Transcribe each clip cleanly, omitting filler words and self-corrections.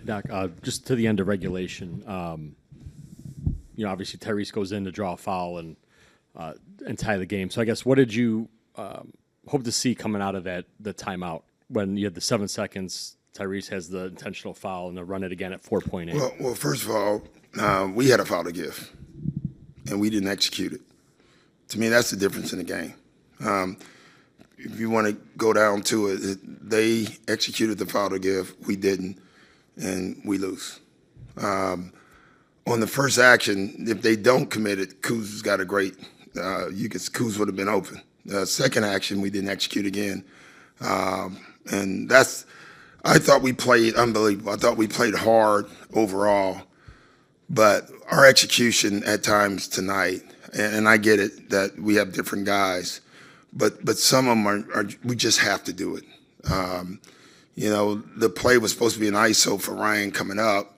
Doc, just to the end of regulation, obviously Tyrese goes in to draw a foul and tie the game. So I guess what did you hope to see coming out of the timeout when you had the 7 seconds? Tyrese has the intentional foul and they'll run it again at 4.8. Well, first of all, we had a foul to give, and we didn't execute it. To me, that's the difference in the game. If you want to go down to it, they executed the foul to give, we didn't, and we lose. On the first action, if they don't commit it, Kuz has got a great. Kuz would have been open. The second action, we didn't execute again, and that's. I thought we played unbelievable. I thought we played hard overall, but our execution at times tonight, and I get it that we have different guys, but some of them are we just have to do it. The play was supposed to be an ISO for Ryan coming up,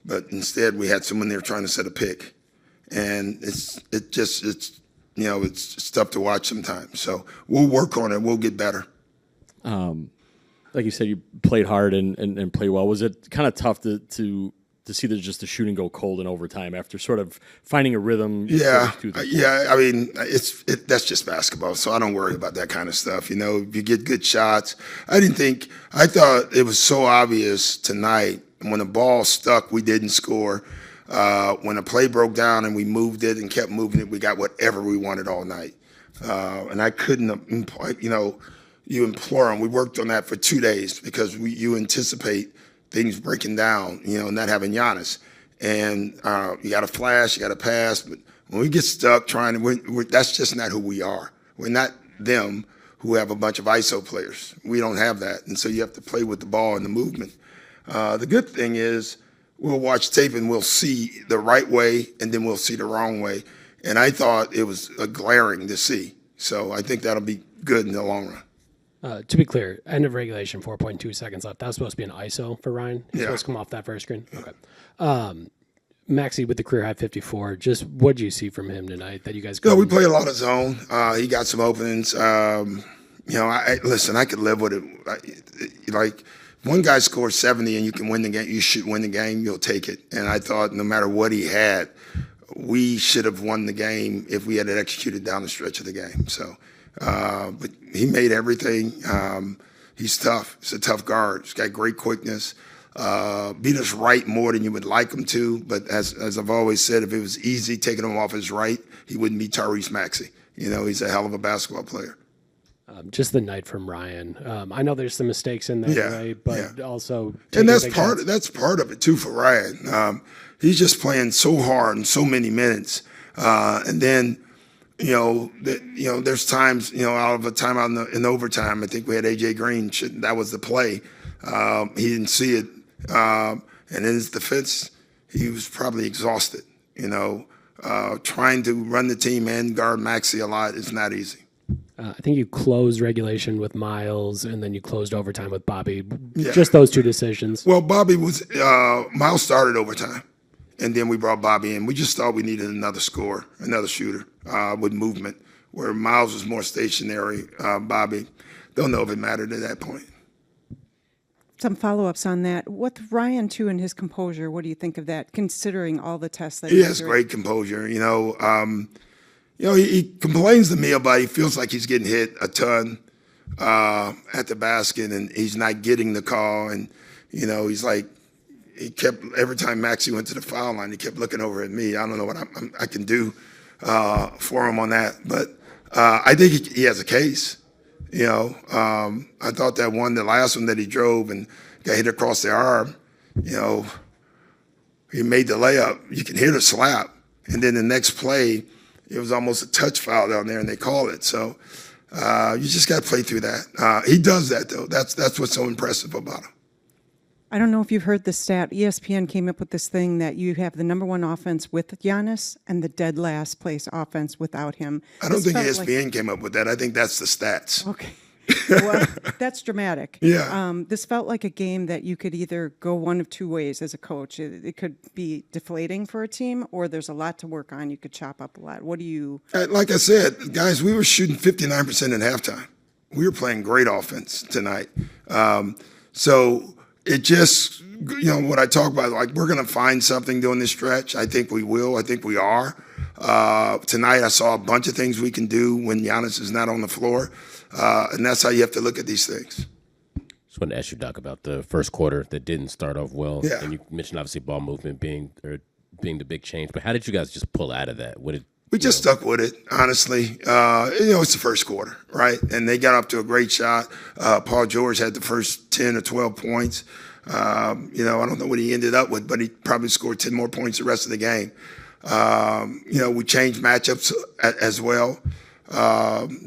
but instead we had someone there trying to set a pick, and it's tough to watch sometimes. So we'll work on it. We'll get better. Like you said, you played hard and played well. Was it kind of tough to see the shooting go cold in overtime after sort of finding a rhythm? Yeah. I mean, that's just basketball, so I don't worry about that kind of stuff. If you get good shots, I thought it was so obvious tonight when the ball stuck, we didn't score. When the play broke down and we moved it and kept moving it, we got whatever we wanted all night. And I couldn't, you implore them. We worked on that for 2 days because you anticipate things breaking down, not having Giannis. And you got to flash, you got to pass. But when we get stuck trying to, that's just not who we are. We're not them who have a bunch of ISO players. We don't have that. And so you have to play with the ball and the movement. The good thing is we'll watch tape and we'll see the right way and then we'll see the wrong way. And I thought it was glaring to see. So I think that'll be good in the long run. To be clear, end of regulation, 4.2 seconds left. That was supposed to be an ISO for Ryan. He's supposed to come off that first screen. Okay. Maxey with the career high 54. Just what did you see from him tonight that you guys? We play a lot of zone. He got some openings. I could live with it. Like one guy scores 70 and you can win the game. You should win the game. You'll take it. And I thought no matter what he had, we should have won the game if we had it executed down the stretch of the game. So. But he made everything. He's tough. He's a tough guard. He's got great quickness. Beat us right more than you would like him to. But as I've always said, if it was easy taking him off his right, he wouldn't be Tyrese Maxey. He's a hell of a basketball player. Just the night from Ryan. I know there's some mistakes in there, right? But also, and that's part of it too for Ryan. He's just playing so hard and so many minutes, and then. There's times, out of a timeout in overtime, I think we had A.J. Green. That was the play. He didn't see it. And in his defense, he was probably exhausted. Trying to run the team and guard Maxey a lot is not easy. I think you closed regulation with Miles, and then you closed overtime with Bobby. Yeah. Just those two decisions. Well, Miles started overtime. And then we brought Bobby in. We just thought we needed another scorer, another shooter with movement, where Miles was more stationary. Bobby, don't know if it mattered at that point. Some follow-ups on that. With Ryan, too, and his composure, what do you think of that, considering all the tests that he has great composure. He complains to me about he feels like he's getting hit a ton at the basket, and he's not getting the call. And, he's like, he kept, every time Maxey went to the foul line, he kept looking over at me. I don't know what I can do for him on that. But I think he has a case. I thought the last one that he drove and got hit across the arm, he made the layup. You can hear the slap. And then the next play, it was almost a touch foul down there, and they called it. So you just got to play through that. He does that, though. That's what's so impressive about him. I don't know if you've heard the stat. ESPN came up with this thing that you have the number one offense with Giannis and the dead last place offense without him. I don't think ESPN came up with that. I think that's the stats. Okay. Well, that's dramatic. Yeah. This felt like a game that you could either go one of two ways as a coach. It could be deflating for a team, or there's a lot to work on. You could chop up a lot. What do you... Like I said, guys, we were shooting 59% at halftime. We were playing great offense tonight. So... it just what I talk about, like we're going to find something during this stretch. I think we will. I think we are. Tonight I saw a bunch of things we can do when Giannis is not on the floor, and that's how you have to look at these things. Just wanted to ask you, Doc, about the first quarter that didn't start off well. Yeah. And you mentioned obviously ball movement being the big change, but how did you guys just pull out of that? We just stuck with it, honestly. It's the first quarter, right? And they got up to a great shot. Paul George had the first 10 or 12 points. I don't know what he ended up with, but he probably scored 10 more points the rest of the game. We changed matchups as well.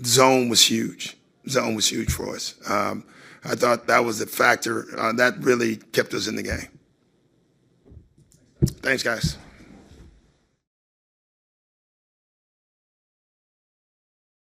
Zone was huge. Zone was huge for us. I thought that was a factor that really kept us in the game. Thanks, guys.